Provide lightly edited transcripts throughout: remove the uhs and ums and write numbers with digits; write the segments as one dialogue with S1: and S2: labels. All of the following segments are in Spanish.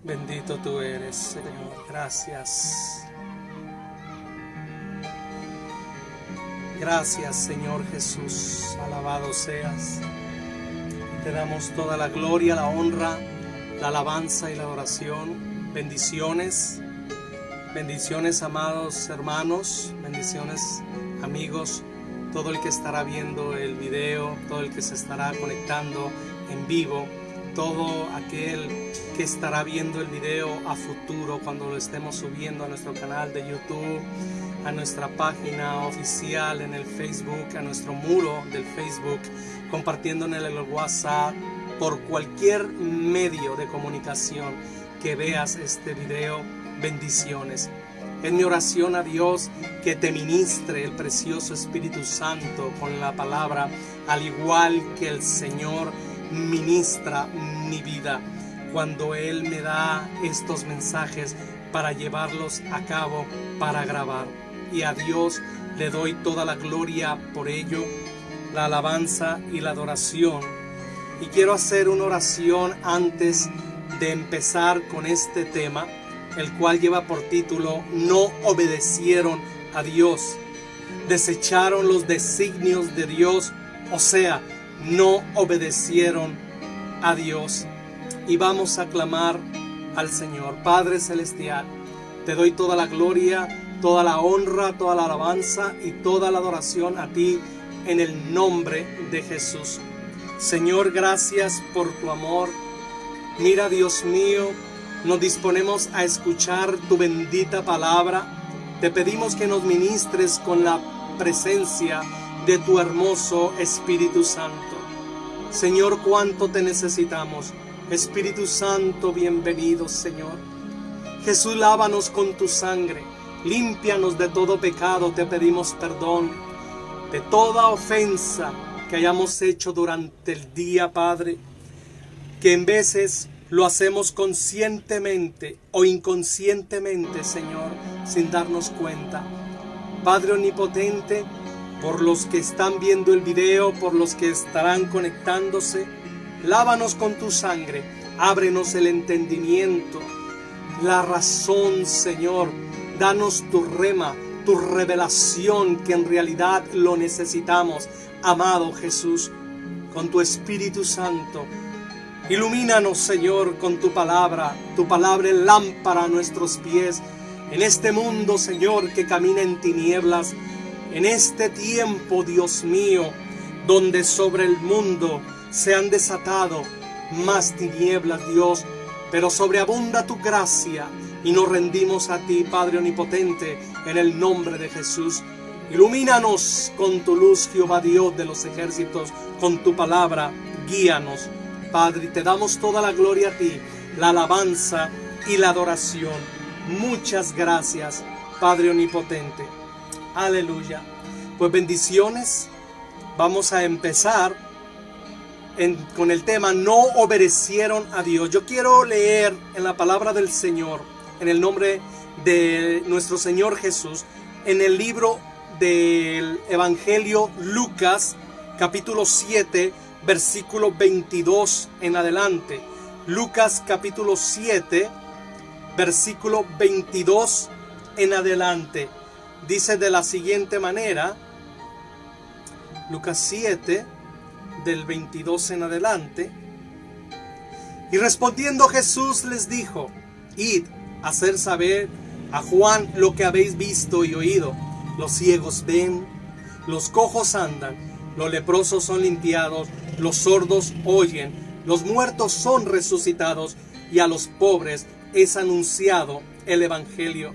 S1: Bendito tú eres, Señor. Gracias. Gracias, Señor Jesús. Alabado seas. Te damos toda la gloria, la honra, la alabanza y la adoración. Bendiciones. Bendiciones, amados hermanos. Bendiciones, amigos. Todo el que estará viendo el video, todo el que se estará conectando en vivo, todo aquel que estará viendo el video a futuro cuando lo estemos subiendo a nuestro canal de YouTube, a nuestra página oficial en el Facebook, a nuestro muro del Facebook, compartiendo en el WhatsApp, por cualquier medio de comunicación que veas este video. Bendiciones. Es mi oración a Dios que te ministre el precioso Espíritu Santo con la palabra, al igual que el Señor ministra mi vida cuando Él me da estos mensajes para llevarlos a cabo, para grabar. Y a Dios le doy toda la gloria por ello, la alabanza y la adoración. Y quiero hacer una oración antes de empezar con este tema, el cual lleva por título: no obedecieron a Dios, desecharon los designios de Dios, o sea, no obedecieron a Dios. Y vamos a clamar al Señor. Padre Celestial, te doy toda la gloria, toda la honra, toda la alabanza y toda la adoración a ti en el nombre de Jesús. Señor, gracias por tu amor. Mira, Dios mío, nos disponemos a escuchar tu bendita palabra. Te pedimos que nos ministres con la presencia de tu hermoso Espíritu Santo. Señor, cuánto te necesitamos. Espíritu Santo, bienvenido, Señor. Jesús, lávanos con tu sangre. Límpianos de todo pecado. Te pedimos perdón de toda ofensa que hayamos hecho durante el día, Padre, que en veces lo hacemos conscientemente o inconscientemente, Señor, sin darnos cuenta. Padre omnipotente, por los que están viendo el video, por los que estarán conectándose, lávanos con tu sangre, ábrenos el entendimiento, la razón, Señor. Danos tu rema, tu revelación, que en realidad lo necesitamos, amado Jesús, con tu Espíritu Santo. Ilumínanos, Señor, con tu palabra es lámpara a nuestros pies, en este mundo, Señor, que camina en tinieblas, en este tiempo, Dios mío, donde sobre el mundo se han desatado más tinieblas, Dios, pero sobreabunda tu gracia y nos rendimos a ti, Padre omnipotente, en el nombre de Jesús. Ilumínanos con tu luz, Jehová Dios de los ejércitos, con tu palabra, guíanos. Padre, te damos toda la gloria a ti, la alabanza y la adoración. Muchas gracias, Padre omnipotente. Aleluya. Pues bendiciones. Vamos a empezar con el tema: no obedecieron a Dios. Yo quiero leer en la palabra del Señor, en el nombre de nuestro Señor Jesús, en el libro del Evangelio Lucas, capítulo 7, versículo 22 en adelante. Lucas capítulo 7, versículo 22 en adelante. Dice de la siguiente manera, Lucas 7, del 22 en adelante: y respondiendo Jesús les dijo: id a hacer saber a Juan lo que habéis visto y oído. Los ciegos ven, los cojos andan, los leprosos son limpiados, los sordos oyen, los muertos son resucitados, y a los pobres es anunciado el Evangelio.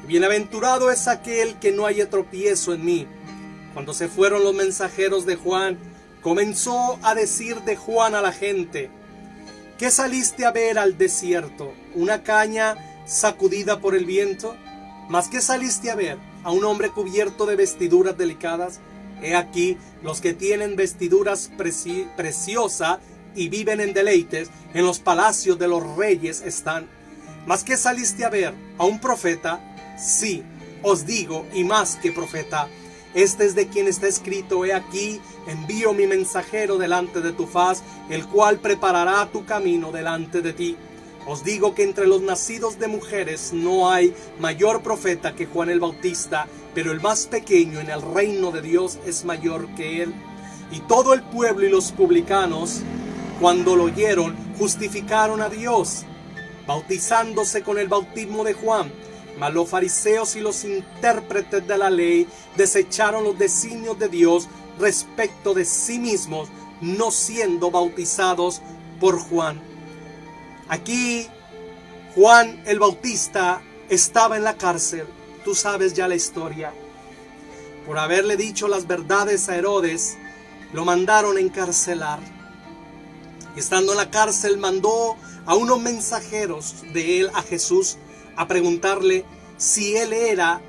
S1: Bienaventurado es aquel que no haya tropiezo en mí. Cuando se fueron los mensajeros de Juan, comenzó a decir de Juan a la gente: ¿qué saliste a ver al desierto? ¿Una caña sacudida por el viento? ¿Mas qué saliste a ver? ¿A un hombre cubierto de vestiduras delicadas? He aquí, los que tienen vestiduras preciosas y viven en deleites, en los palacios de los reyes están. ¿Mas qué saliste a ver? ¿A un profeta? Sí, os digo, y más que profeta. Este es de quien está escrito: he aquí, envío mi mensajero delante de tu faz, el cual preparará tu camino delante de ti. Os digo que entre los nacidos de mujeres no hay mayor profeta que Juan el Bautista, pero el más pequeño en el reino de Dios es mayor que él. Y todo el pueblo y los publicanos, cuando lo oyeron, justificaron a Dios, bautizándose con el bautismo de Juan. Mas los fariseos y los intérpretes de la ley desecharon los designios de Dios respecto de sí mismos, no siendo bautizados por Juan. Aquí Juan el Bautista estaba en la cárcel. Tú sabes ya la historia. Por haberle dicho las verdades a Herodes, lo mandaron a encarcelar. Y estando en la cárcel, mandó a unos mensajeros de él a Jesús a preguntarle si él era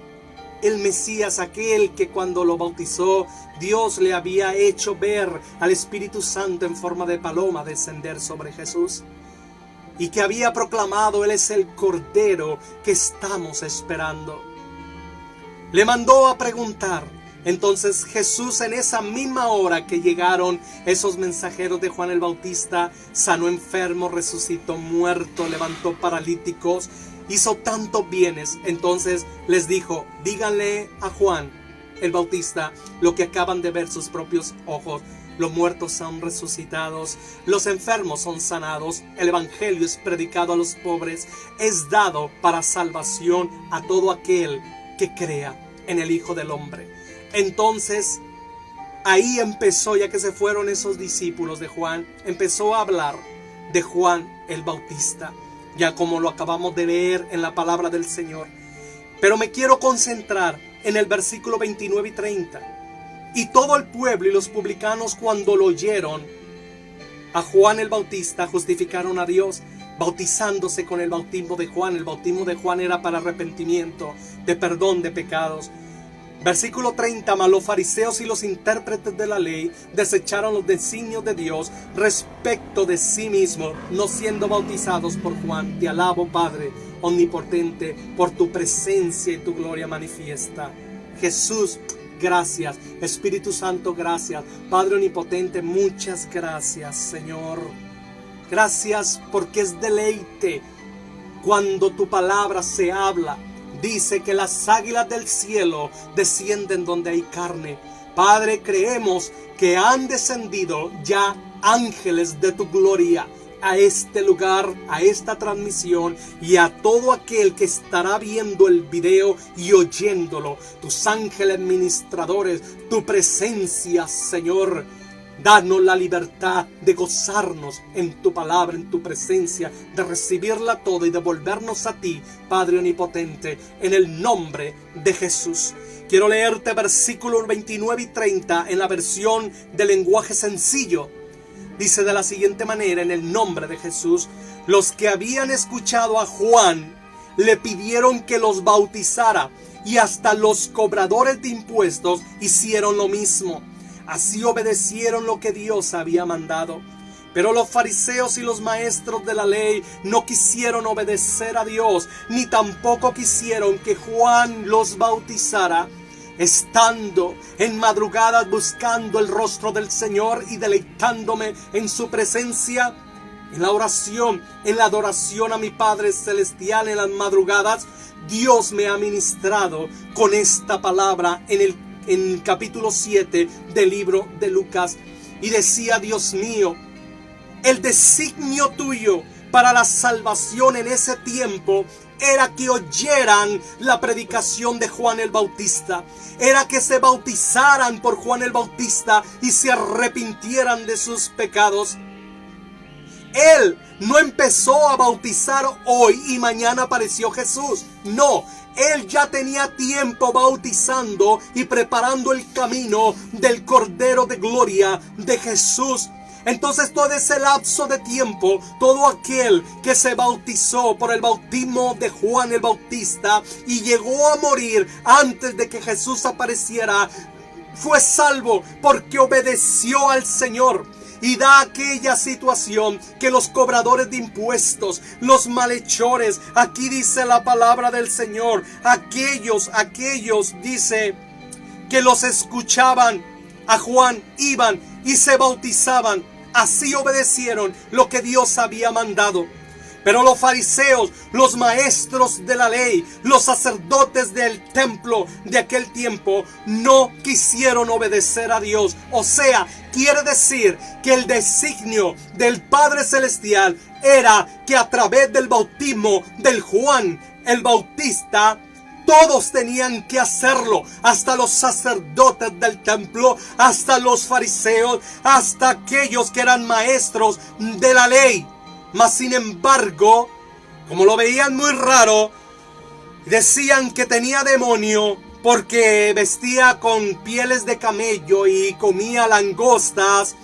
S1: el Mesías, aquel que cuando lo bautizó Dios le había hecho ver al Espíritu Santo en forma de paloma descender sobre Jesús, y que había proclamado: Él es el Cordero que estamos esperando. Le mandó a preguntar. Entonces Jesús, en esa misma hora que llegaron esos mensajeros de Juan el Bautista, sanó enfermos, resucitó muertos, levantó paralíticos, hizo tantos bienes. Entonces les dijo: díganle a Juan el Bautista lo que acaban de ver sus propios ojos. Los muertos son resucitados, los enfermos son sanados, el evangelio es predicado a los pobres, es dado para salvación a todo aquel que crea en el Hijo del Hombre. Entonces, ahí empezó, ya que se fueron esos discípulos de Juan, empezó a hablar de Juan el Bautista, ya como lo acabamos de leer en la palabra del Señor. Pero me quiero concentrar en el versículo 29 y 30. Y todo el pueblo y los publicanos, cuando lo oyeron a Juan el Bautista, justificaron a Dios, bautizándose con el bautismo de Juan. El bautismo de Juan era para arrepentimiento, de perdón de pecados. Versículo 30, mas los fariseos y los intérpretes de la ley desecharon los designios de Dios respecto de sí mismos, no siendo bautizados por Juan. Te alabo, Padre omnipotente, por tu presencia y tu gloria manifiesta. Jesús, gracias. Espíritu Santo, gracias. Padre omnipotente, muchas gracias, Señor. Gracias porque es deleite cuando tu palabra se habla. Dice que las águilas del cielo descienden donde hay carne. Padre, creemos que han descendido ya ángeles de tu gloria a este lugar, a esta transmisión, y a todo aquel que estará viendo el video y oyéndolo. Tus ángeles ministradores, tu presencia, Señor. Danos la libertad de gozarnos en tu palabra, en tu presencia, de recibirla toda y devolvernos a ti, Padre omnipotente, en el nombre de Jesús. Quiero leerte versículos 29 y 30 en la versión de lenguaje sencillo. Dice de la siguiente manera: en el nombre de Jesús, los que habían escuchado a Juan le pidieron que los bautizara, y hasta los cobradores de impuestos hicieron lo mismo. Así obedecieron lo que Dios había mandado. Pero los fariseos y los maestros de la ley no quisieron obedecer a Dios, ni tampoco quisieron que Juan los bautizara. Estando en madrugadas buscando el rostro del Señor y deleitándome en su presencia, en la oración, en la adoración a mi Padre Celestial en las madrugadas, Dios me ha ministrado con esta palabra en el capítulo 7 del libro de Lucas. Y decía: Dios mío, el designio tuyo para la salvación en ese tiempo era que oyeran la predicación de Juan el Bautista, era que se bautizaran por Juan el Bautista y se arrepintieran de sus pecados. Él no empezó a bautizar hoy y mañana apareció Jesús. No, Él ya tenía tiempo bautizando y preparando el camino del Cordero de Gloria de Jesús. Entonces todo ese lapso de tiempo, todo aquel que se bautizó por el bautismo de Juan el Bautista y llegó a morir antes de que Jesús apareciera, fue salvo porque obedeció al Señor. Y da aquella situación que los cobradores de impuestos, los malhechores, aquí dice la palabra del Señor, aquellos dice que los escuchaban a Juan, iban y se bautizaban. Así obedecieron lo que Dios había mandado. Pero los fariseos, los maestros de la ley, los sacerdotes del templo de aquel tiempo, no quisieron obedecer a Dios. O sea, quiere decir que el designio del Padre Celestial era que a través del bautismo del Juan el Bautista, todos tenían que hacerlo, hasta los sacerdotes del templo, hasta los fariseos, hasta aquellos que eran maestros de la ley. Mas sin embargo, como lo veían muy raro, decían que tenía demonio porque vestía con pieles de camello y comía langostas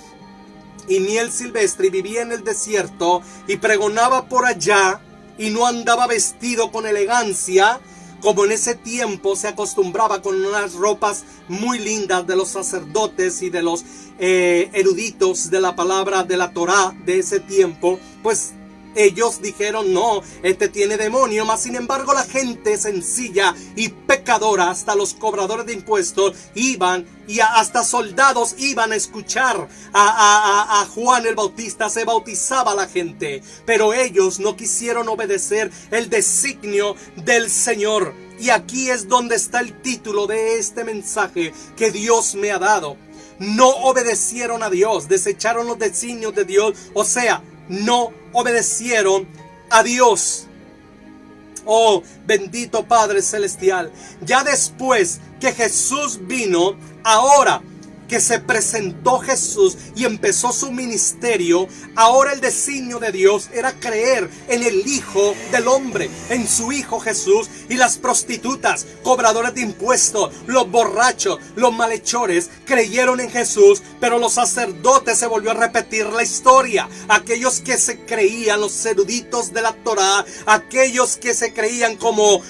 S1: y miel silvestre y vivía en el desierto y pregonaba por allá y no andaba vestido con elegancia, como en ese tiempo se acostumbraba, con unas ropas muy lindas de los sacerdotes y de los eruditos de la palabra de la Torá de ese tiempo. Pues ellos dijeron: no, este tiene demonio. Mas sin embargo la gente sencilla y pecadora, hasta los cobradores de impuestos iban, y hasta soldados iban a escuchar a Juan el Bautista. Se bautizaba la gente, pero ellos no quisieron obedecer el designio del Señor. Y aquí es donde está el título de este mensaje que Dios me ha dado. No obedecieron a Dios, desecharon los designios de Dios, o sea, no obedecieron a Dios. Oh, bendito Padre Celestial. Ya después que Jesús vino, ahora que se presentó Jesús y empezó su ministerio, ahora el designio de Dios era creer en el Hijo del Hombre, en su Hijo Jesús. Y las prostitutas, cobradores de impuestos, los borrachos, los malhechores creyeron en Jesús. Pero los sacerdotes, se volvió a repetir la historia. Aquellos que se creían los eruditos de la Torá, aquellos que se creían como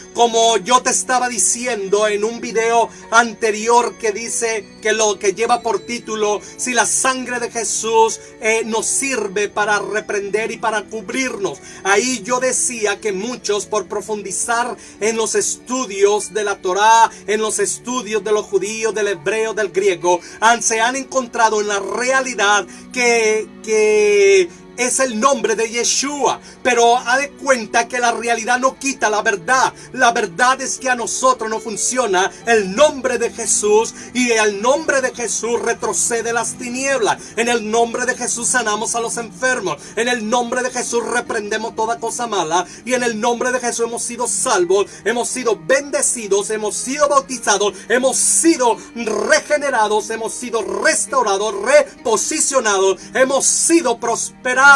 S1: yo te estaba diciendo en un video anterior, que dice que lo que lleva por título: si la sangre de Jesús nos sirve para reprender y para cubrirnos. Ahí yo decía que muchos, por profundizar en los estudios de la Torá, en los estudios de los judíos, del hebreo, del griego, se han encontrado en la realidad que es el nombre de Yeshua. Pero haz de cuenta que la realidad no quita la verdad. La verdad es que a nosotros no funciona el nombre de Jesús, y el nombre de Jesús retrocede las tinieblas. En el nombre de Jesús sanamos a los enfermos. En el nombre de Jesús reprendemos toda cosa mala. Y en el nombre de Jesús hemos sido salvos, hemos sido bendecidos, hemos sido bautizados, hemos sido regenerados, hemos sido restaurados, reposicionados, hemos sido prosperados.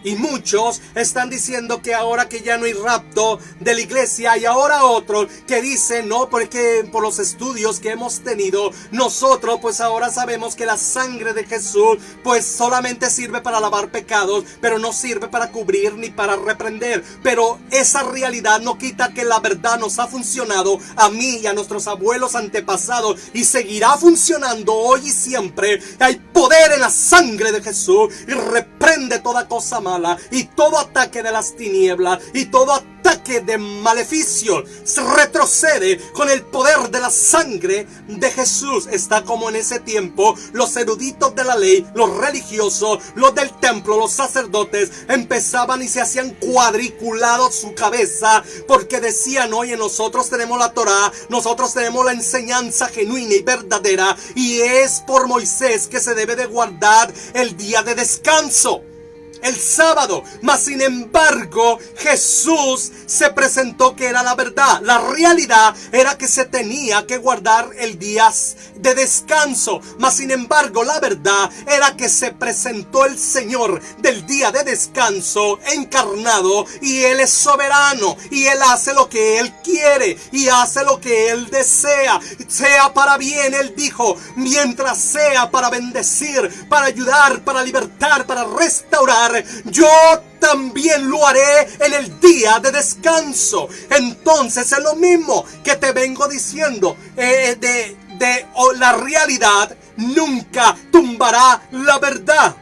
S1: Y muchos están diciendo que ahora que ya no hay rapto de la iglesia, y ahora otros que dicen: no, porque por los estudios que hemos tenido nosotros, pues ahora sabemos que la sangre de Jesús pues solamente sirve para lavar pecados, pero no sirve para cubrir ni para reprender. Pero esa realidad no quita que la verdad nos ha funcionado a mí y a nuestros abuelos antepasados, y seguirá funcionando hoy y siempre. Hay poder en la sangre de Jesús, y reprende toda cosa mala, y todo ataque de las tinieblas, y todo ataque de maleficio se retrocede con el poder de la sangre de Jesús. Está como en ese tiempo los eruditos de la ley, los religiosos, los del templo, los sacerdotes, empezaban y se hacían cuadriculados su cabeza, porque decían: oye, nosotros tenemos la Torá, nosotros tenemos la enseñanza genuina y verdadera, y es por Moisés que se debe de guardar el día de descanso, el sábado. Mas sin embargo Jesús se presentó que era la verdad. La realidad era que se tenía que guardar el día de descanso. Mas sin embargo la verdad era que se presentó el Señor del día de descanso encarnado, y Él es soberano, y Él hace lo que Él quiere y hace lo que Él desea. Sea para bien, Él dijo, mientras sea para bendecir, para ayudar, para libertar, para restaurar, yo también lo haré en el día de descanso. Entonces es lo mismo que te vengo diciendo, la realidad nunca tumbará la verdad.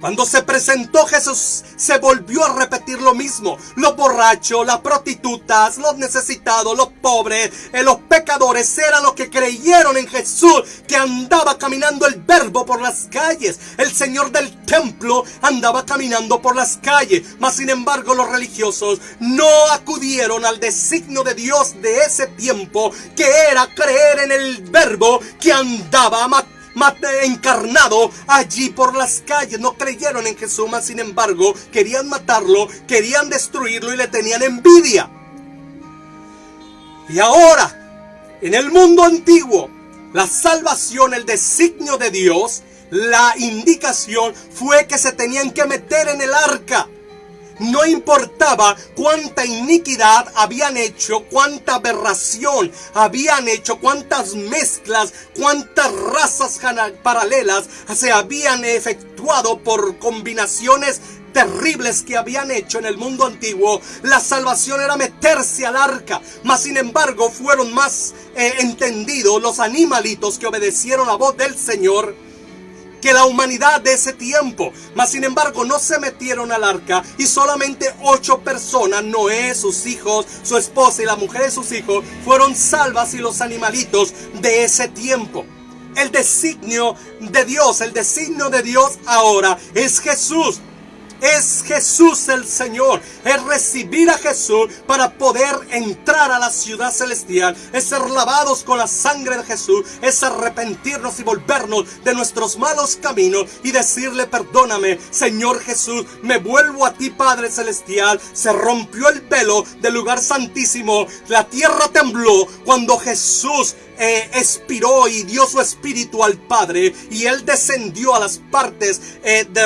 S1: Cuando se presentó Jesús, se volvió a repetir lo mismo. Los borrachos, las prostitutas, los necesitados, los pobres, los pecadores eran los que creyeron en Jesús, que andaba caminando el Verbo por las calles. El Señor del templo andaba caminando por las calles. Mas sin embargo los religiosos no acudieron al designio de Dios de ese tiempo, que era creer en el Verbo que andaba encarnado allí por las calles. No creyeron en Jesús, mas sin embargo querían matarlo, querían destruirlo y le tenían envidia. Y ahora, en el mundo antiguo, la salvación, el designio de Dios, la indicación fue que se tenían que meter en el arca. No importaba cuánta iniquidad habían hecho, cuánta aberración habían hecho, cuántas mezclas, cuántas razas paralelas se habían efectuado por combinaciones terribles que habían hecho en el mundo antiguo. La salvación era meterse al arca. Mas sin embargo fueron más entendidos los animalitos que obedecieron la voz del Señor que la humanidad de ese tiempo. Mas sin embargo no se metieron al arca, y solamente 8 personas, Noé, sus hijos, su esposa y la mujer de sus hijos, fueron salvas, y los animalitos de ese tiempo. El designio de Dios ahora es Jesús. Es Jesús el Señor. Es recibir a Jesús para poder entrar a la ciudad celestial. Es ser lavados con la sangre de Jesús. Es arrepentirnos y volvernos de nuestros malos caminos y decirle: perdóname, Señor Jesús, me vuelvo a ti, Padre celestial. Se rompió el velo del lugar santísimo. La tierra tembló cuando Jesús expiró y dio su espíritu al Padre, y Él descendió a las partes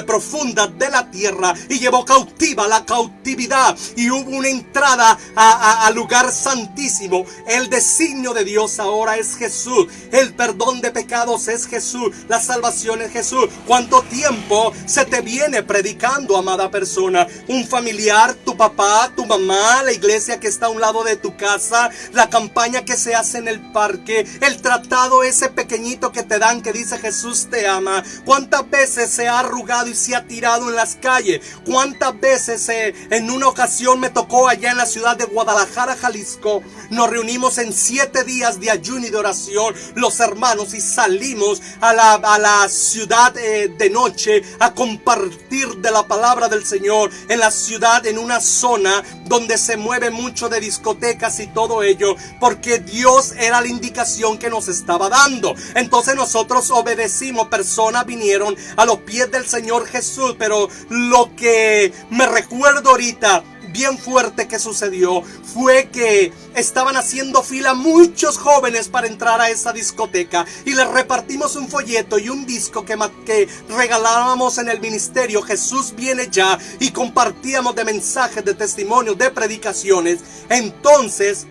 S1: profundas de la tierra y llevó cautiva la cautividad, y hubo una entrada al lugar santísimo. El designio de Dios ahora es Jesús. El perdón de pecados es Jesús. La salvación es Jesús. ¿Cuánto tiempo se te viene predicando, amada persona? Un familiar, tu papá, tu mamá, la iglesia que está a un lado de tu casa, la campaña que se hace en el parque, el tratado ese pequeñito que te dan que dice Jesús te ama. ¿Cuántas veces se ha arrugado y se ha tirado en las calles? ¿Cuántas veces en una ocasión me tocó allá en la ciudad de Guadalajara, Jalisco? Nos reunimos en 7 días de ayuno y de oración los hermanos, y salimos a la ciudad de noche a compartir de la palabra del Señor en la ciudad, en una zona donde se mueve mucho de discotecas y todo ello, porque Dios era la indicación que nos estaba dando. Entonces nosotros obedecimos. Personas vinieron a los pies del Señor Jesús, pero lo que me recuerdo ahorita bien fuerte que sucedió fue que estaban haciendo fila muchos jóvenes para entrar a esa discoteca, y les repartimos un folleto y un disco que regalábamos en el ministerio Jesús viene ya, y compartíamos de mensajes, de testimonios, de predicaciones. Entonces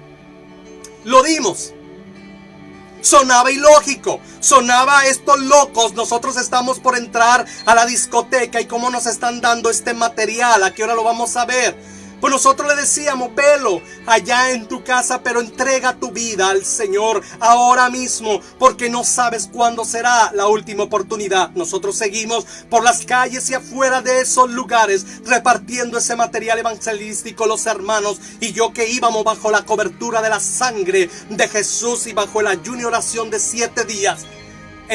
S1: lo dimos. Sonaba ilógico, sonaba estos locos. Nosotros estamos por entrar a la discoteca, y cómo nos están dando este material, ¿a qué hora lo vamos a ver? Pues nosotros le decíamos: velo allá en tu casa, pero entrega tu vida al Señor ahora mismo, porque no sabes cuándo será la última oportunidad. Nosotros seguimos por las calles y afuera de esos lugares repartiendo ese material evangelístico, los hermanos y yo, que íbamos bajo la cobertura de la sangre de Jesús y bajo el ayuno y oración de 7 días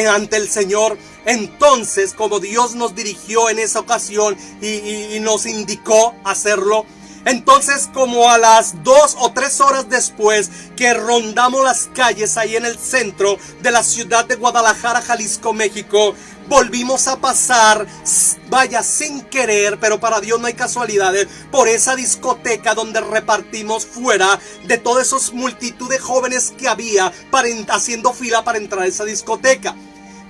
S1: ante el Señor. Entonces, como Dios nos dirigió en esa ocasión y nos indicó hacerlo, entonces como a las 2 o 3 horas después que rondamos las calles ahí en el centro de la ciudad de Guadalajara, Jalisco, México, volvimos a pasar, vaya, sin querer, pero para Dios no hay casualidades, por esa discoteca donde repartimos fuera de toda esa multitud de jóvenes que había haciendo fila para entrar a esa discoteca.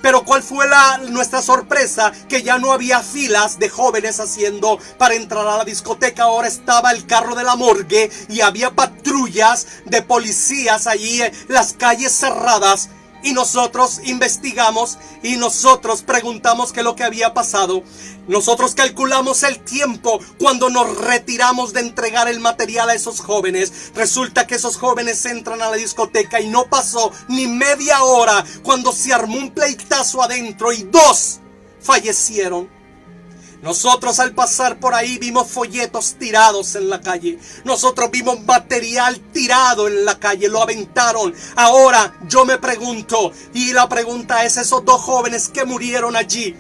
S1: Pero ¿cuál fue nuestra sorpresa? Que ya no había filas de jóvenes haciendo para entrar a la discoteca. Ahora estaba el carro de la morgue y había patrullas de policías allí, las calles cerradas. Y nosotros investigamos y nosotros preguntamos qué es lo que había pasado. Nosotros calculamos el tiempo cuando nos retiramos de entregar el material a esos jóvenes. Resulta que esos jóvenes entran a la discoteca y no pasó ni media hora cuando se armó un pleitazo adentro y 2 fallecieron. Nosotros al pasar por ahí vimos folletos tirados en la calle. Nosotros vimos material tirado en la calle, lo aventaron. Ahora yo me pregunto, y la pregunta es, esos dos jóvenes que murieron allí,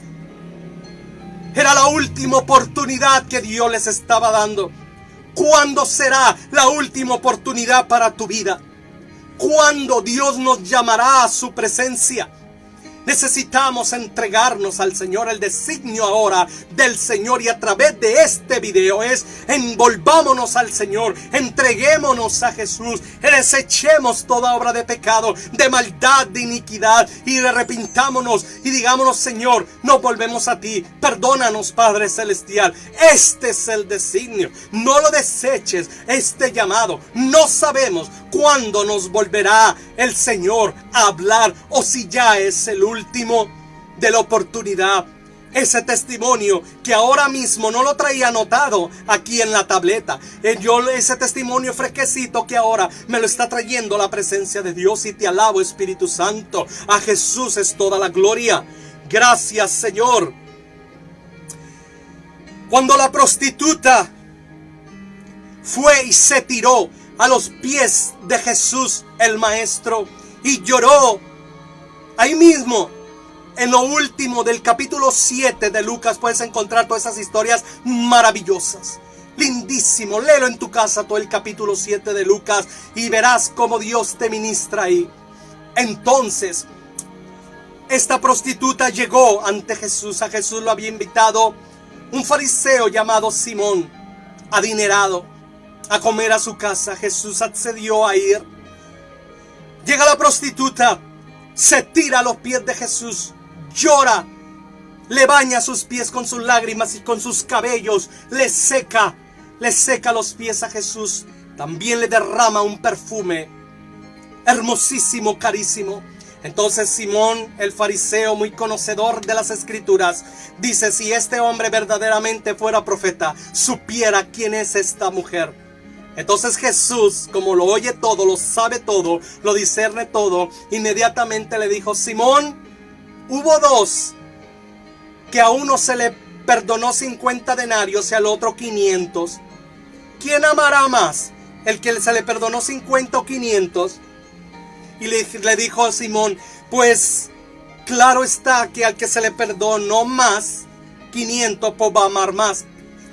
S1: era la última oportunidad que Dios les estaba dando. ¿Cuándo será la última oportunidad para tu vida? ¿Cuándo Dios nos llamará a su presencia? Necesitamos entregarnos al Señor. El designio ahora del Señor y a través de este video es: envolvámonos al Señor, entreguémonos a Jesús, desechemos toda obra de pecado, de maldad, de iniquidad, y arrepintámonos y digámonos: Señor, nos volvemos a ti, perdónanos, Padre Celestial. Este es el designio, no lo deseches, este llamado. No sabemos cuándo nos volverá el Señor a hablar, o si ya es el último de la oportunidad. Ese testimonio que ahora mismo no lo traía anotado aquí en la tableta, ese testimonio fresquecito que ahora me lo está trayendo la presencia de Dios, y te alabo, Espíritu Santo. A Jesús es toda la gloria. Gracias, Señor. Cuando la prostituta fue y se tiró a los pies de Jesús el Maestro y lloró, ahí mismo, en lo último del capítulo 7 de Lucas, puedes encontrar todas esas historias maravillosas. Lindísimo, léelo en tu casa todo el capítulo 7 de Lucas y verás cómo Dios te ministra ahí. Entonces, esta prostituta llegó ante Jesús. A Jesús lo había invitado un fariseo llamado Simón, adinerado, a comer a su casa. Jesús accedió a ir. Llega la prostituta, se tira a los pies de Jesús, llora, le baña sus pies con sus lágrimas y con sus cabellos le seca los pies a Jesús. También le derrama un perfume hermosísimo, carísimo. Entonces Simón, el fariseo, muy conocedor de las escrituras, dice: si este hombre verdaderamente fuera profeta, supiera quién es esta mujer. Entonces Jesús, como lo oye todo, lo sabe todo, lo discierne todo, inmediatamente le dijo: Simón, hubo dos que a uno se le perdonó 50 denarios y al otro 500. ¿Quién amará más? ¿El que se le perdonó 50 o 500? Y le dijo a Simón: pues claro está que al que se le perdonó más, 500, pues va a amar más.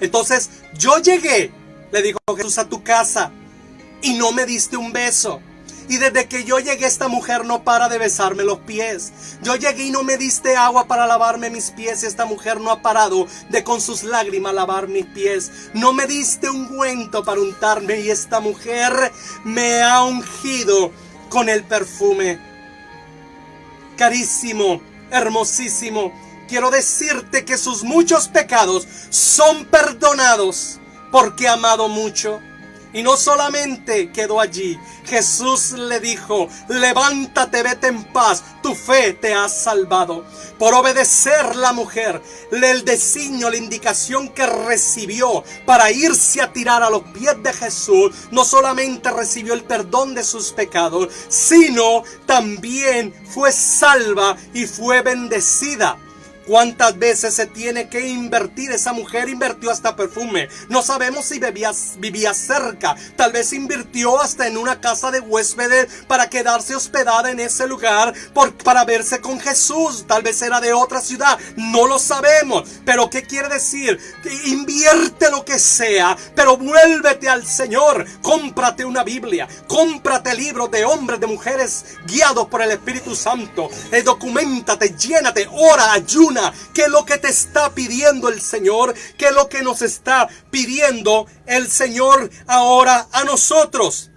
S1: Entonces yo llegué, le dijo Jesús, a tu casa y no me diste un beso. Y desde que yo llegué, esta mujer no para de besarme los pies. Yo llegué y no me diste agua para lavarme mis pies. Y esta mujer no ha parado de con sus lágrimas lavar mis pies. No me diste ungüento para untarme. Y esta mujer me ha ungido con el perfume. Carísimo, hermosísimo. Quiero decirte que sus muchos pecados son perdonados porque ha amado mucho. Y no solamente quedó allí, Jesús le dijo: levántate, vete en paz, tu fe te ha salvado. Por obedecer la mujer, el designio, la indicación que recibió para irse a tirar a los pies de Jesús, no solamente recibió el perdón de sus pecados, sino también fue salva y fue bendecida. ¿Cuántas veces se tiene que invertir? Esa mujer invirtió hasta perfume. No sabemos si vivía cerca. Tal vez invirtió hasta en una casa de huéspedes para quedarse hospedada en ese lugar para verse con Jesús. Tal vez era de otra ciudad. No lo sabemos. Pero ¿qué quiere decir? Invierte lo que sea, pero vuélvete al Señor. Cómprate una Biblia. Cómprate libros de hombres, de mujeres guiados por el Espíritu Santo. Documéntate, llénate, ora, ayuna. ¿Qué es lo que te está pidiendo el Señor? ¿Qué es lo que nos está pidiendo el Señor ahora a nosotros?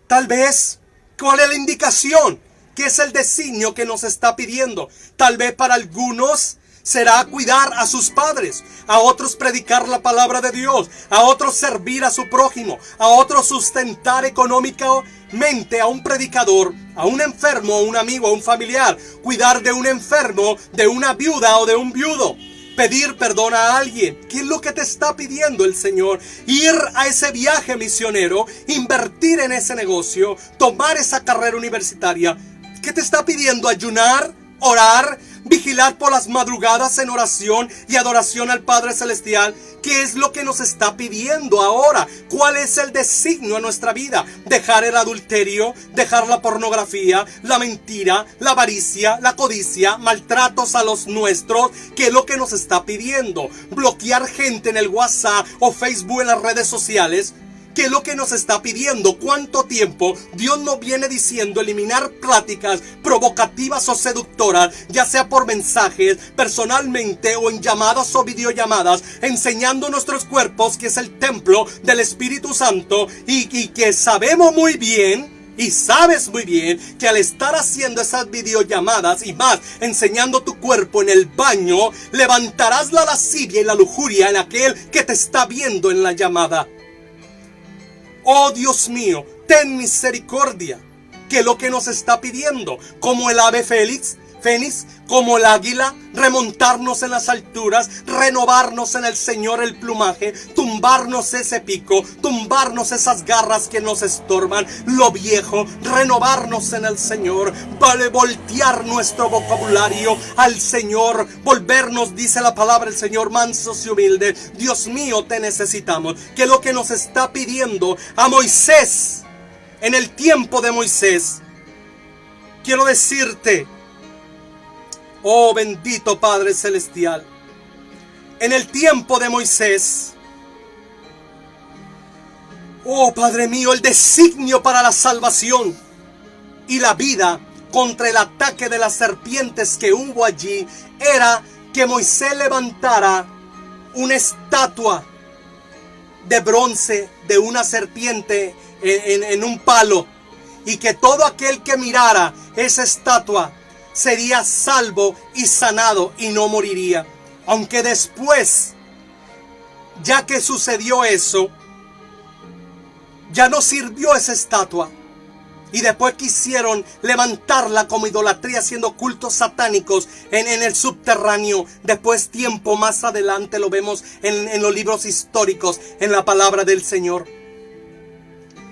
S1: Tal vez, ¿cuál es la indicación? ¿Qué es el designio que nos está pidiendo? Tal vez para algunos será cuidar a sus padres, a otros predicar la palabra de Dios, a otros servir a su prójimo, a otros sustentar económicamente a un predicador, a un enfermo, a un amigo, a un familiar, cuidar de un enfermo, de una viuda o de un viudo, pedir perdón a alguien. ¿Qué es lo que te está pidiendo el Señor? Ir a ese viaje misionero, invertir en ese negocio, tomar esa carrera universitaria. ¿Qué te está pidiendo? Ayunar, orar, vigilar por las madrugadas en oración y adoración al Padre Celestial. ¿Qué es lo que nos está pidiendo ahora? ¿Cuál es el designio en nuestra vida? Dejar el adulterio, dejar la pornografía, la mentira, la avaricia, la codicia, maltratos a los nuestros. ¿Qué es lo que nos está pidiendo? Bloquear gente en el WhatsApp o Facebook, en las redes sociales. ¿Qué es lo que nos está pidiendo? ¿Cuánto tiempo Dios nos viene diciendo eliminar pláticas provocativas o seductoras, ya sea por mensajes, personalmente o en llamadas o videollamadas, enseñando nuestros cuerpos que es el templo del Espíritu Santo y que sabemos muy bien? Y sabes muy bien que al estar haciendo esas videollamadas y más enseñando tu cuerpo en el baño, levantarás la lascivia y la lujuria en aquel que te está viendo en la llamada. Oh Dios mío, ten misericordia. ¿Qué es lo que nos está pidiendo? Como el ave fénix, como el águila, remontarnos en las alturas, renovarnos en el Señor el plumaje, tumbarnos ese pico, tumbarnos esas garras que nos estorban, lo viejo, renovarnos en el Señor, vale, voltear nuestro vocabulario al Señor, volvernos, dice la palabra del Señor, mansos y humildes. Dios mío, te necesitamos. ¿Qué es lo que nos está pidiendo a Moisés? En el tiempo de Moisés, quiero decirte, oh bendito Padre Celestial, en el tiempo de Moisés, oh Padre mío, el designio para la salvación y la vida contra el ataque de las serpientes que hubo allí era que Moisés levantara una estatua de bronce de una serpiente en un palo, y que todo aquel que mirara esa estatua sería salvo y sanado y no moriría. Aunque después, ya que sucedió eso, ya no sirvió esa estatua. Y después quisieron levantarla como idolatría, haciendo cultos satánicos en el subterráneo. Después, tiempo más adelante, lo vemos en los libros históricos, en la palabra del Señor.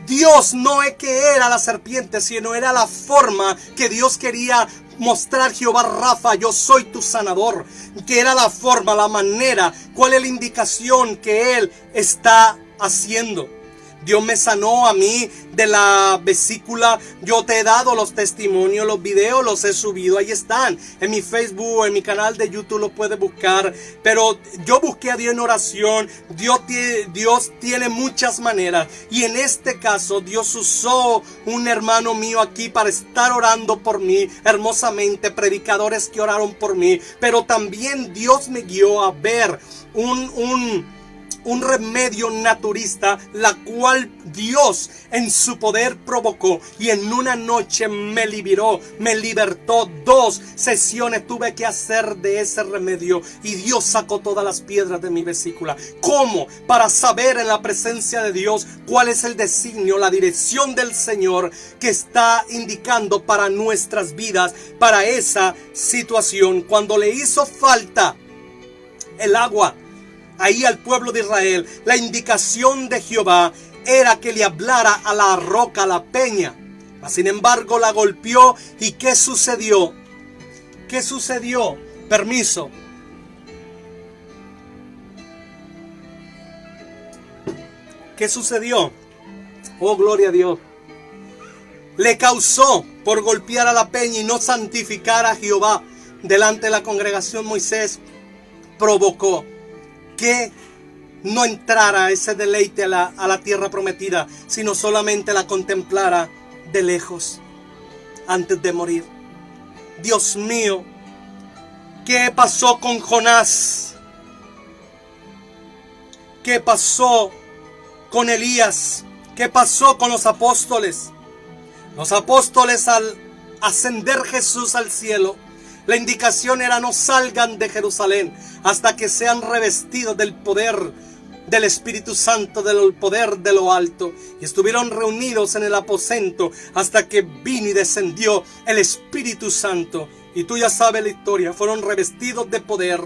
S1: Dios no es que era la serpiente, sino era la forma que Dios quería mostrar. Jehová Rafa, yo soy tu sanador. Que era la forma, la manera, cuál es la indicación que Él está haciendo. Dios me sanó a mí de la vesícula. Yo te he dado los testimonios, los videos los he subido. Ahí están. En mi Facebook, en mi canal de YouTube lo puedes buscar. Pero yo busqué a Dios en oración. Dios tiene muchas maneras. Y en este caso Dios usó un hermano mío aquí para estar orando por mí hermosamente. Predicadores que oraron por mí. Pero también Dios me guió a ver un remedio naturista, la cual Dios en su poder provocó, y en una noche me libertó. 2 sesiones tuve que hacer de ese remedio, y Dios sacó todas las piedras de mi vesícula. ¿Cómo? Para saber en la presencia de Dios cuál es el designio, la dirección del Señor que está indicando para nuestras vidas, para esa situación. Cuando le hizo falta el agua ahí al pueblo de Israel, la indicación de Jehová era que le hablara a la roca, a la peña. Sin embargo, la golpeó. ¿Y qué sucedió? ¿Qué sucedió? Permiso. ¿Qué sucedió? Oh, gloria a Dios. Le causó, por golpear a la peña y no santificar a Jehová delante de la congregación, Moisés provocó que no entrara ese deleite a la tierra prometida, sino solamente la contemplara de lejos antes de morir. Dios mío, ¿qué pasó con Jonás? ¿Qué pasó con Elías? ¿Qué pasó con los apóstoles? Los apóstoles, al ascender Jesús al cielo, la indicación era: no salgan de Jerusalén hasta que sean revestidos del poder del Espíritu Santo, del poder de lo alto. Y estuvieron reunidos en el aposento hasta que vino y descendió el Espíritu Santo. Y tú ya sabes la historia. Fueron revestidos de poder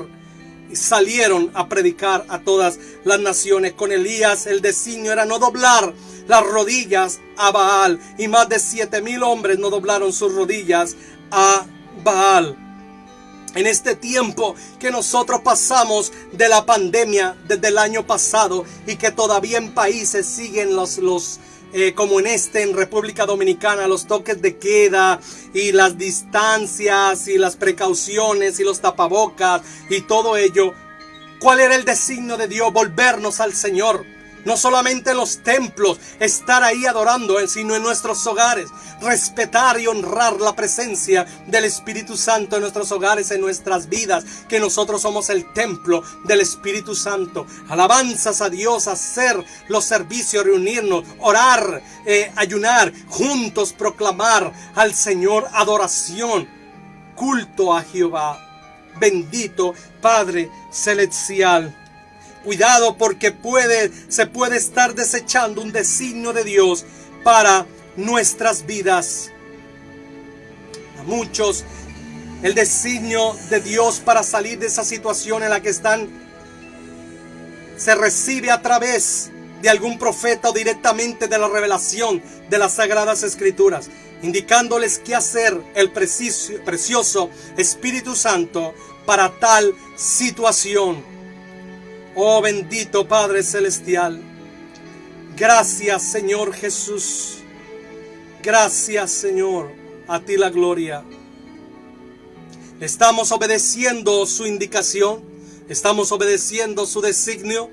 S1: y salieron a predicar a todas las naciones. Con Elías el designio era no doblar las rodillas a Baal. Y más de 7,000 hombres no doblaron sus rodillas a Baal. En este tiempo que nosotros pasamos de la pandemia desde el año pasado y que todavía en países siguen como en República Dominicana, los toques de queda y las distancias y las precauciones y los tapabocas y todo ello. ¿Cuál era el designio de Dios? Volvernos al Señor. No solamente en los templos, estar ahí adorando, sino en nuestros hogares. Respetar y honrar la presencia del Espíritu Santo en nuestros hogares, en nuestras vidas. Que nosotros somos el templo del Espíritu Santo. Alabanzas a Dios, hacer los servicios, reunirnos, orar, ayunar, juntos proclamar al Señor adoración. Culto a Jehová. Bendito Padre Celestial. Cuidado, porque se puede estar desechando un designio de Dios para nuestras vidas. A muchos, el designio de Dios para salir de esa situación en la que están se recibe a través de algún profeta o directamente de la revelación de las Sagradas Escrituras, indicándoles qué hacer el precioso Espíritu Santo para tal situación. Oh bendito Padre Celestial, gracias Señor Jesús, gracias Señor, a ti la gloria. Estamos obedeciendo su indicación, estamos obedeciendo su designio.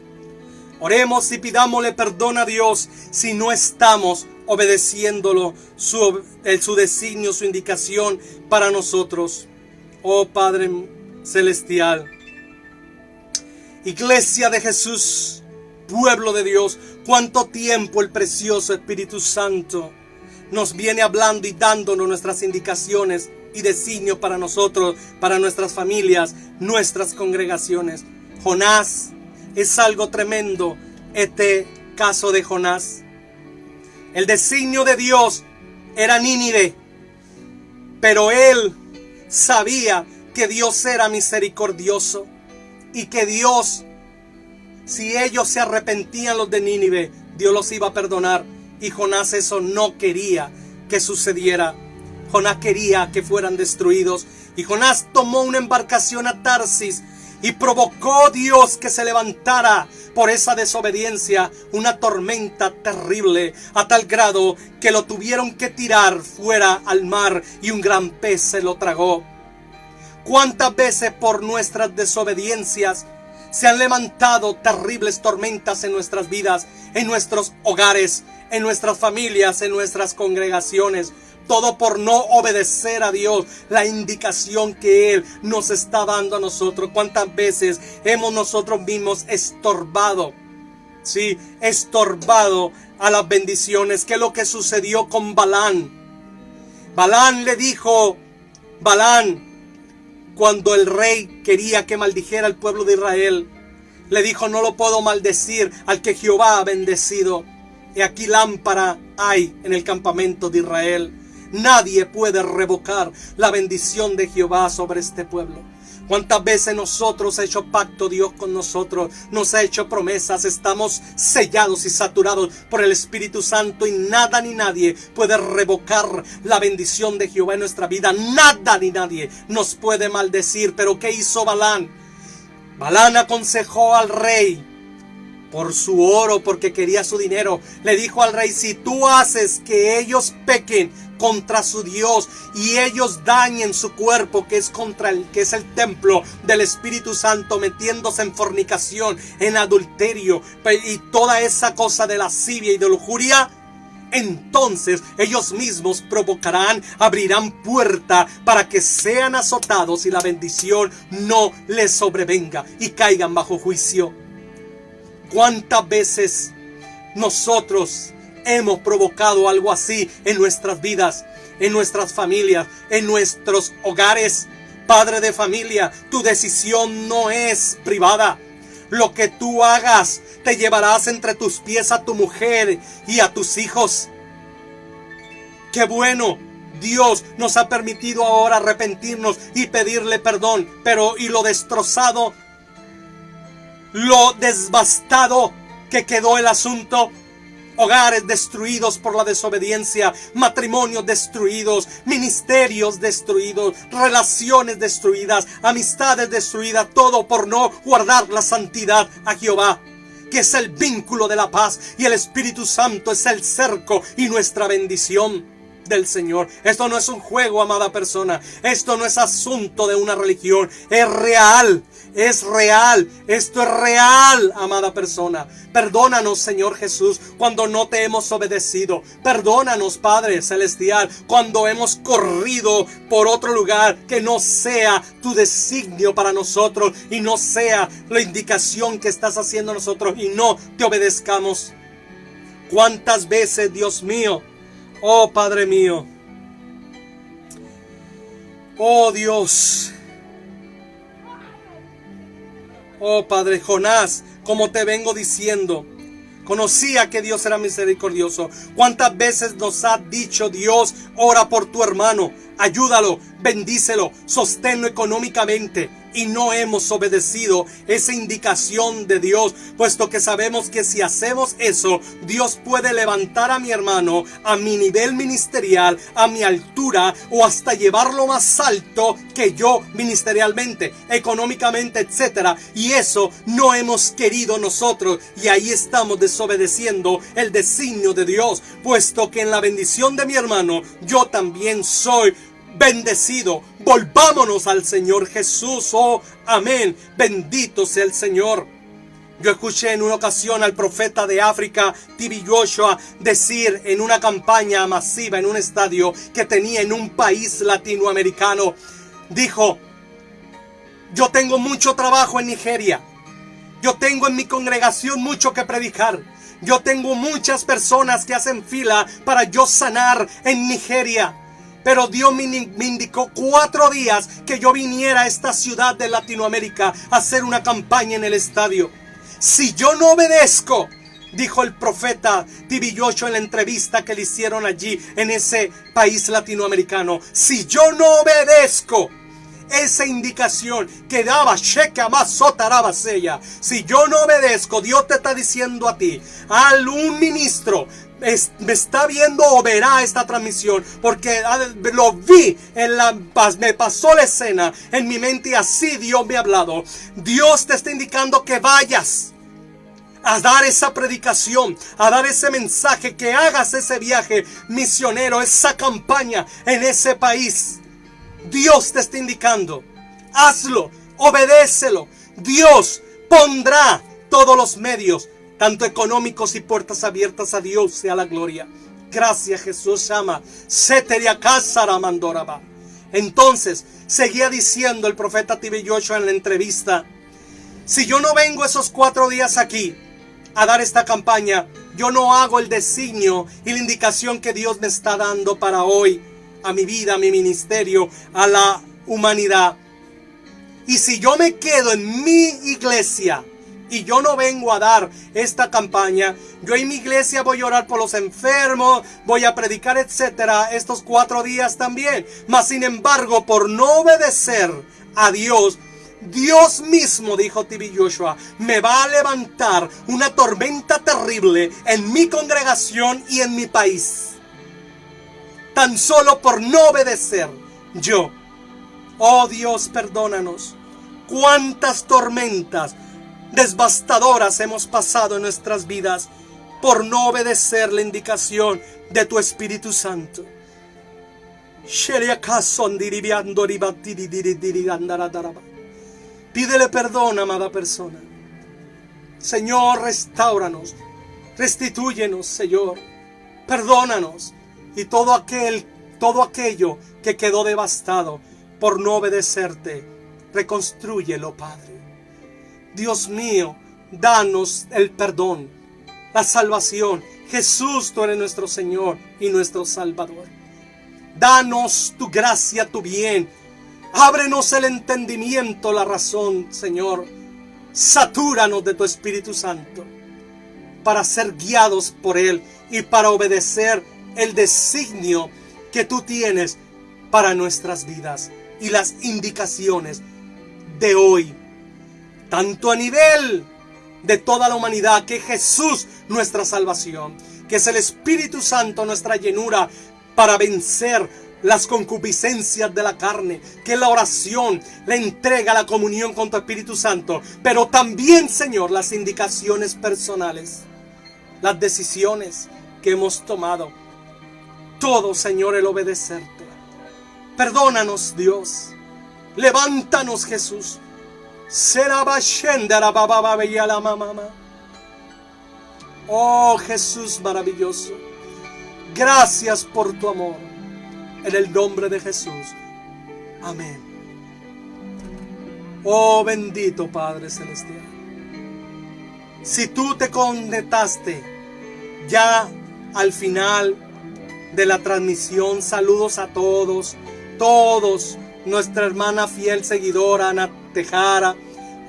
S1: Oremos y pidámosle perdón a Dios si no estamos obedeciéndolo, su designio, su indicación para nosotros. Oh Padre Celestial, Iglesia de Jesús, pueblo de Dios, cuánto tiempo el precioso Espíritu Santo nos viene hablando y dándonos nuestras indicaciones y designios para nosotros, para nuestras familias, nuestras congregaciones. Jonás, es algo tremendo este caso de Jonás. El designio de Dios era Nínive, pero él sabía que Dios era misericordioso. Y que Dios, si ellos se arrepentían, los de Nínive, Dios los iba a perdonar. Y Jonás eso no quería que sucediera. Jonás quería que fueran destruidos. Y Jonás tomó una embarcación a Tarsis y provocó Dios que se levantara por esa desobediencia una tormenta terrible, a tal grado que lo tuvieron que tirar fuera al mar y un gran pez se lo tragó. ¿Cuántas veces por nuestras desobediencias se han levantado terribles tormentas en nuestras vidas, en nuestros hogares, en nuestras familias, en nuestras congregaciones? Todo por no obedecer a Dios, la indicación que Él nos está dando a nosotros. ¿Cuántas veces hemos nosotros mismos estorbado? Sí, estorbado a las bendiciones. ¿Qué es lo que sucedió con Balán? Balán le dijo, cuando el rey quería que maldijera al pueblo de Israel, le dijo: no lo puedo maldecir al que Jehová ha bendecido. Y aquí lámpara hay en el campamento de Israel. Nadie puede revocar la bendición de Jehová sobre este pueblo. ¿Cuántas veces nosotros ha hecho pacto Dios con nosotros? Nos ha hecho promesas, estamos sellados y saturados por el Espíritu Santo y nada ni nadie puede revocar la bendición de Jehová en nuestra vida. Nada ni nadie nos puede maldecir. Pero ¿qué hizo Balán? Balán aconsejó al rey por su oro, porque quería su dinero. Le dijo al rey: si tú haces que ellos pequen contra su Dios y ellos dañen su cuerpo, que es el templo del Espíritu Santo, metiéndose en fornicación, en adulterio y toda esa cosa de lascivia y de lujuria, entonces ellos mismos provocarán, abrirán puerta para que sean azotados y la bendición no les sobrevenga y caigan bajo juicio. ¿Cuántas veces nosotros hemos provocado algo así en nuestras vidas, en nuestras familias, en nuestros hogares? Padre de familia, tu decisión no es privada. Lo que tú hagas te llevarás entre tus pies a tu mujer y a tus hijos. ¡Qué bueno! Dios nos ha permitido ahora arrepentirnos y pedirle perdón, pero y lo destrozado, lo desbastado que quedó el asunto. Hogares destruidos por la desobediencia, matrimonios destruidos, ministerios destruidos, relaciones destruidas, amistades destruidas, todo por no guardar la santidad a Jehová, que es el vínculo de la paz, y el Espíritu Santo es el cerco y nuestra bendición del Señor. Esto no es un juego, amada persona. Esto no es asunto de una religión. Es real. Es real. Esto es real, amada persona. Perdónanos, Señor Jesús, cuando no te hemos obedecido. Perdónanos, Padre Celestial, cuando hemos corrido por otro lugar que no sea tu designio para nosotros y no sea la indicación que estás haciendo a nosotros y no te obedezcamos. ¿Cuántas veces, Dios mío? Oh Padre mío, oh Dios, oh Padre, Jonás, como te vengo diciendo, conocía que Dios era misericordioso. ¿Cuántas veces nos ha dicho Dios, ora por tu hermano, ayúdalo, bendícelo, sosténlo económicamente? Y no hemos obedecido esa indicación de Dios, puesto que sabemos que si hacemos eso, Dios puede levantar a mi hermano a mi nivel ministerial, a mi altura, o hasta llevarlo más alto que yo ministerialmente, económicamente, etc. Y eso no hemos querido nosotros, y ahí estamos desobedeciendo el designio de Dios, puesto que en la bendición de mi hermano yo también soy bendecido. Volvámonos al Señor Jesús. Oh, amén. Bendito sea el Señor. Yo escuché en una ocasión al profeta de África, T.B. Joshua, decir en una campaña masiva en un estadio que tenía en un país latinoamericano, dijo: yo tengo mucho trabajo en Nigeria. Yo tengo en mi congregación mucho que predicar. Yo tengo muchas personas que hacen fila para yo sanar en Nigeria. Pero Dios me indicó 4 días que yo viniera a esta ciudad de Latinoamérica a hacer una campaña en el estadio. Si yo no obedezco, dijo el profeta T.B. Joshua en la entrevista que le hicieron allí en ese país latinoamericano, si yo no obedezco esa indicación que daba si yo no obedezco, Dios te está diciendo a ti, un ministro me está viendo o verá esta transmisión, porque lo vi, me pasó la escena en mi mente y así Dios me ha hablado. Dios te está indicando que vayas a dar esa predicación, a dar ese mensaje, que hagas ese viaje misionero, esa campaña en ese país. Dios te está indicando, hazlo, obedécelo. Dios pondrá todos los medios, tanto económicos y puertas abiertas. A Dios sea la gloria. Gracias, Jesús ama. Entonces, seguía diciendo el profeta T.B. Joshua en la entrevista: si yo no vengo esos 4 días aquí a dar esta campaña, yo no hago el designio y la indicación que Dios me está dando para hoy, a mi vida, a mi ministerio, a la humanidad. Y si yo me quedo en mi iglesia y yo no vengo a dar esta campaña, yo en mi iglesia voy a orar por los enfermos, voy a predicar, etcétera, estos 4 días también. Mas sin embargo, por no obedecer a Dios, Dios mismo, dijo T.B. Joshua, me va a levantar una tormenta terrible en mi congregación y en mi país, tan solo por no obedecer yo. Oh Dios, perdónanos. Cuántas tormentas devastadoras hemos pasado en nuestras vidas por no obedecer la indicación de tu Espíritu Santo. Pídele perdón, amada persona. Señor, restáuranos, restitúyenos, Señor. Perdónanos. Y todo aquello que quedó devastado por no obedecerte, reconstrúyelo, Padre. Dios mío, danos el perdón, la salvación. Jesús, tú eres nuestro Señor y nuestro Salvador. Danos tu gracia, tu bien. Ábrenos el entendimiento, la razón, Señor. Satúranos de tu Espíritu Santo para ser guiados por Él y para obedecer el designio que tú tienes para nuestras vidas y las indicaciones de hoy, tanto a nivel de toda la humanidad, que Jesús nuestra salvación, que es el Espíritu Santo nuestra llenura para vencer las concupiscencias de la carne, que es la oración, la entrega, la comunión con tu Espíritu Santo, pero también, Señor, las indicaciones personales, las decisiones que hemos tomado. Todo, Señor, el obedecerte. Perdónanos, Dios. Levántanos, Jesús. Oh, Jesús maravilloso. Gracias por tu amor. En el nombre de Jesús. Amén. Oh, bendito Padre Celestial. Si tú te conectaste ya al final de la transmisión, saludos a todos, nuestra hermana fiel seguidora, Ana Tejara,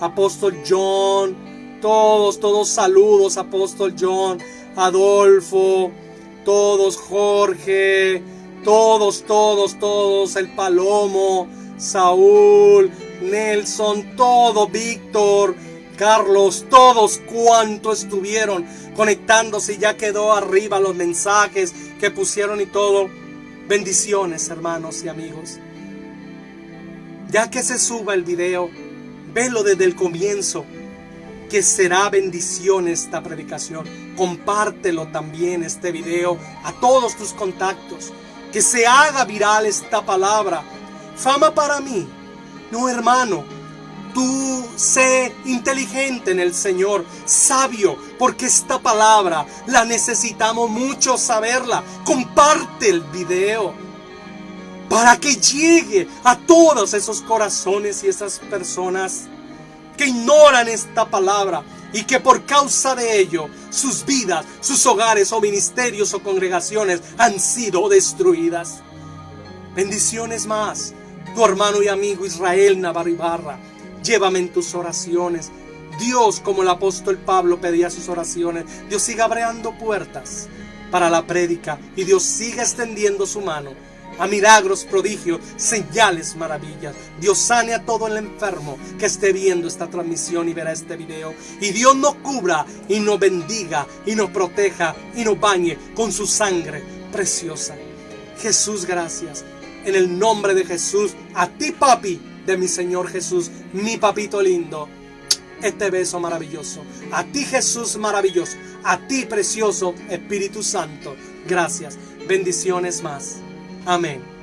S1: Apóstol John, todos saludos, Apóstol John, Adolfo, todos, Jorge, todos, el Palomo, Saúl, Nelson, todo, Víctor, Carlos, todos cuantos estuvieron conectándose, ya quedó arriba los mensajes que pusieron y todo. Bendiciones, hermanos y amigos. Ya que se suba el video, velo desde el comienzo, que será bendición esta predicación. Compártelo también este video a todos tus contactos, que se haga viral esta palabra. Fama para mí, no, hermano. Tú sé inteligente en el Señor, sabio, porque esta palabra la necesitamos mucho saberla. Comparte el video para que llegue a todos esos corazones y esas personas que ignoran esta palabra y que por causa de ello sus vidas, sus hogares o ministerios o congregaciones han sido destruidas. Bendiciones más. Tu hermano y amigo Israel Navarro Ibarra. Llévame en tus oraciones. Dios, como el apóstol Pablo pedía sus oraciones, Dios siga abriendo puertas para la prédica y Dios siga extendiendo su mano a milagros, prodigios, señales, maravillas. Dios sane a todo el enfermo que esté viendo esta transmisión y verá este video. Y Dios nos cubra y nos bendiga y nos proteja y nos bañe con su sangre preciosa. Jesús, gracias. En el nombre de Jesús, a ti, papi, de mi Señor Jesús, mi papito lindo, este beso maravilloso. A ti, Jesús maravilloso. A ti, precioso Espíritu Santo. Gracias. Bendiciones más. Amén.